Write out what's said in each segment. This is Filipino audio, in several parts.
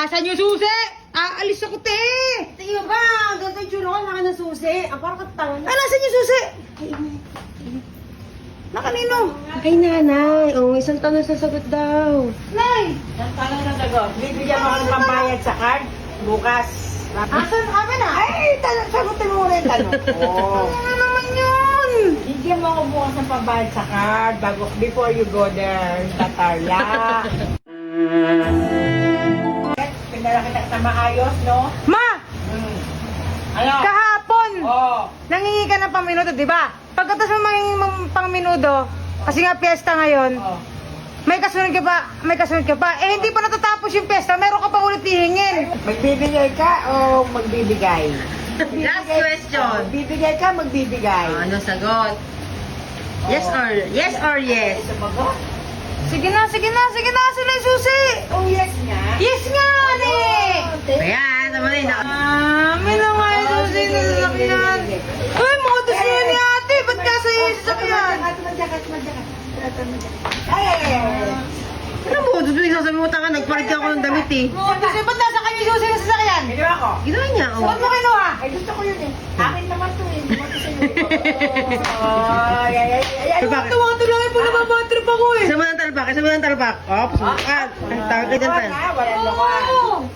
Asan yung susi? Aalis ako, te! Tingin ba? Ganito yung tsura ko, laki ng susi. Ang parang katanga na. Asan yung susi? Na kanino? Kay nanay. Oh, isang tanong sasagot daw. Nay! Ang tanong na sagot, bibigyan mo ng pambayad sa card bukas. Asan kami na? Ay, sagutin mo muna yung tanong ko. Ano naman yun? Bigyan mo ako bukas ng pambayad sa card before you go there sa Tarlac. Pinala kita na maayos, no? Ma! Ano? Kahapon! Oo. Nangingi ka ng pangminuto, di ba? Pagkatapos mo mangingin ng pangminuto, kasi nga piyesta ngayon, Oh. may kasunod ka pa. Eh, hindi pa natatapos yung piyesta, meron ka pa ulit hihingin. Magbibigay ka o magbibigay? Last question. Magbibigay ka, magbibigay. Ano sagot? Yes or yes? Sumagot? Sige na, sila yung susi. Oh, yes nga. Yes nga, ane! Ayan, naman eh. May na nga yung susi na sasakyan. Uy, modus nyo ni ate, ba't ka sa'yo yung sasakyan? Ano mo? Doon nagsasabi mo taka, nagpalit ako ng damit eh. Modus yun, ba't nasa kayo yung susi na sasakyan? Ginawa ko. Ginawa niya, oh. Ba't mo kinuha? Ay, gusto ko yun eh. Akin naman to eh. Dumato sa'yo. Ay, ay, ay, ay, ay. Bakit? Tuwa-tuloy po, nababatrip ako eh. Isa mo ng talpak, isa mo ng talpak. Oh, pasukan. Ang tawag ka dyan Wala tayo. na, walang lawan.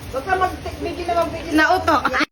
Huwag ka mag-video na mag-video. Nauto.